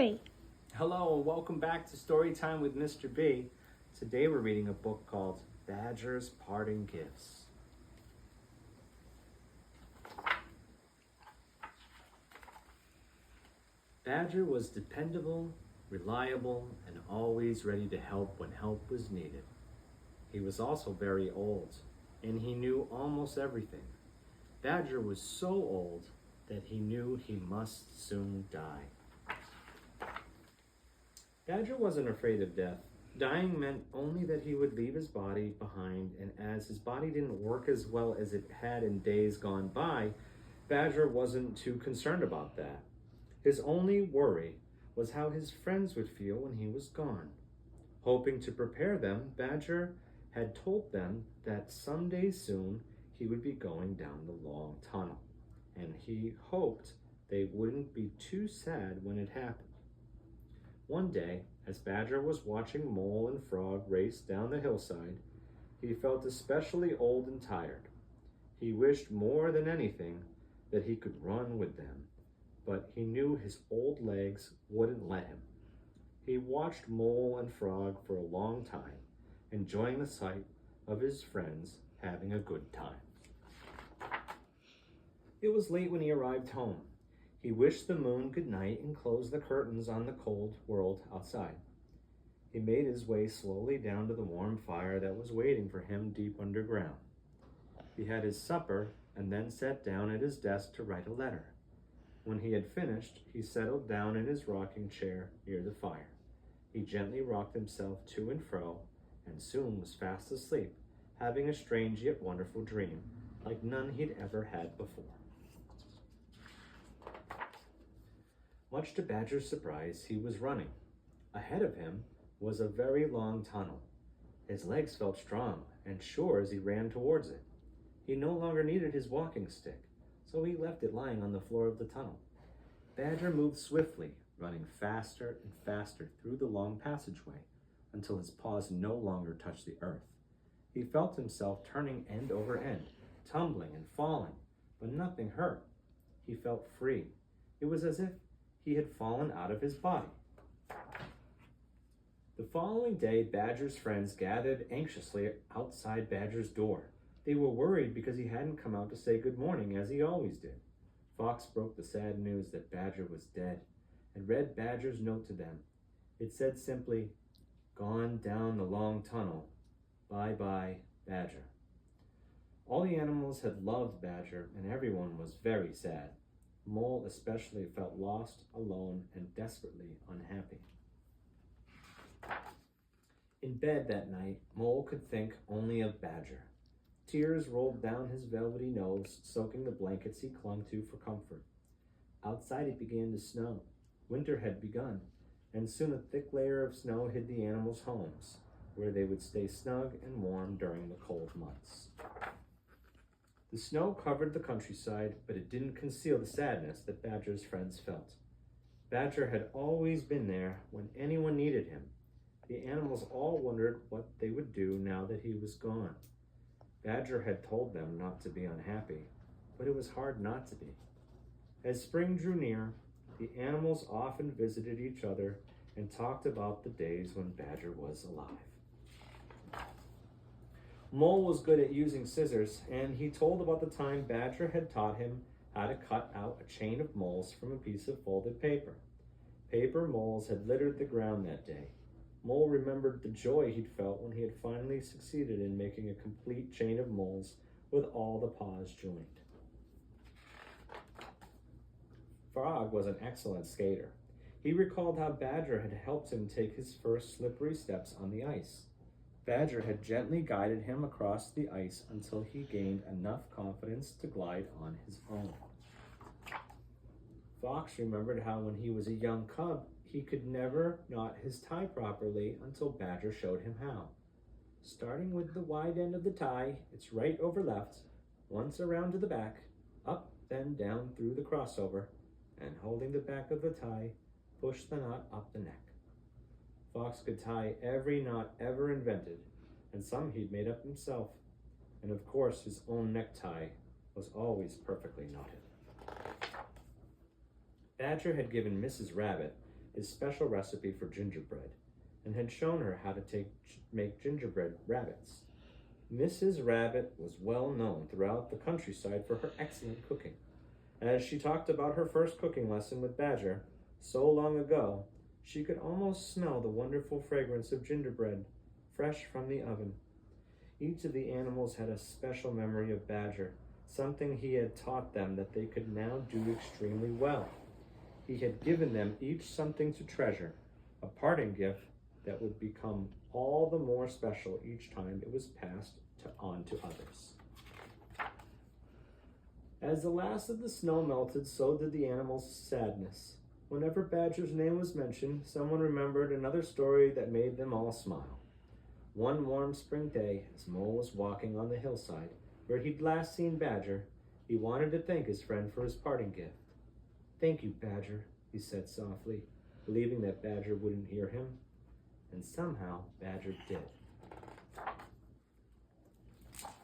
Hey. Hello and welcome back to Storytime with Mr. B. Today we're reading a book called Badger's Parting Gifts. Badger was dependable, reliable, and always ready to help when help was needed. He was also very old, and he knew almost everything. Badger was so old that he knew he must soon die. Badger wasn't afraid of death. Dying meant only that he would leave his body behind, and as his body didn't work as well as it had in days gone by, Badger wasn't too concerned about that. His only worry was how his friends would feel when he was gone. Hoping to prepare them, Badger had told them that someday soon he would be going down the long tunnel, and he hoped they wouldn't be too sad when it happened. One day, as Badger was watching Mole and Frog race down the hillside, he felt especially old and tired. He wished more than anything that he could run with them, but he knew his old legs wouldn't let him. He watched Mole and Frog for a long time, enjoying the sight of his friends having a good time. It was late when he arrived home. He wished the moon good night and closed the curtains on the cold world outside. He made his way slowly down to the warm fire that was waiting for him deep underground. He had his supper and then sat down at his desk to write a letter. When he had finished, he settled down in his rocking chair near the fire. He gently rocked himself to and fro and soon was fast asleep, having a strange yet wonderful dream, like none he'd ever had before. Much to Badger's surprise, he was running. Ahead of him was a very long tunnel. His legs felt strong and sure as he ran towards it. He no longer needed his walking stick, so he left it lying on the floor of the tunnel. Badger moved swiftly, running faster and faster through the long passageway until his paws no longer touched the earth. He felt himself turning end over end, tumbling and falling, but nothing hurt. He felt free. It was as if he had fallen out of his body. The following day, Badger's friends gathered anxiously outside Badger's door. They were worried because he hadn't come out to say good morning as he always did. Fox broke the sad news that Badger was dead and read Badger's note to them. It said simply, "Gone down the long tunnel. Bye-bye, Badger." All the animals had loved Badger and everyone was very sad. Mole especially felt lost, alone, and desperately unhappy. In bed that night, Mole could think only of Badger. Tears rolled down his velvety nose, soaking the blankets he clung to for comfort. Outside it began to snow. Winter had begun, and soon a thick layer of snow hid the animals' homes, where they would stay snug and warm during the cold months. The snow covered the countryside, but it didn't conceal the sadness that Badger's friends felt. Badger had always been there when anyone needed him. The animals all wondered what they would do now that he was gone. Badger had told them not to be unhappy, but it was hard not to be. As spring drew near, the animals often visited each other and talked about the days when Badger was alive. Mole was good at using scissors, and he told about the time Badger had taught him how to cut out a chain of moles from a piece of folded paper. Paper moles had littered the ground that day. Mole remembered the joy he'd felt when he had finally succeeded in making a complete chain of moles with all the paws joined. Frog was an excellent skater. He recalled how Badger had helped him take his first slippery steps on the ice. Badger had gently guided him across the ice until he gained enough confidence to glide on his own. Fox remembered how when he was a young cub, he could never knot his tie properly until Badger showed him how. Starting with the wide end of the tie, it's right over left, once around to the back, up, then down through the crossover, and holding the back of the tie, push the knot up the neck. Fox could tie every knot ever invented, and some he'd made up himself. And of course, his own necktie was always perfectly knotted. Badger had given Mrs. Rabbit his special recipe for gingerbread and had shown her how to make gingerbread rabbits. Mrs. Rabbit was well known throughout the countryside for her excellent cooking. As she talked about her first cooking lesson with Badger, so long ago, she could almost smell the wonderful fragrance of gingerbread, fresh from the oven. Each of the animals had a special memory of Badger, something he had taught them that they could now do extremely well. He had given them each something to treasure, a parting gift that would become all the more special each time it was passed on to others. As the last of the snow melted, so did the animals' sadness. Whenever Badger's name was mentioned, someone remembered another story that made them all smile. One warm spring day, as Mole was walking on the hillside, where he'd last seen Badger, he wanted to thank his friend for his parting gift. "Thank you, Badger," he said softly, believing that Badger wouldn't hear him. And somehow Badger did.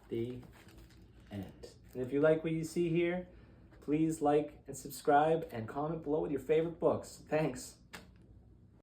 The end. And if you like what you see here, please like and subscribe and comment below with your favorite books. Thanks.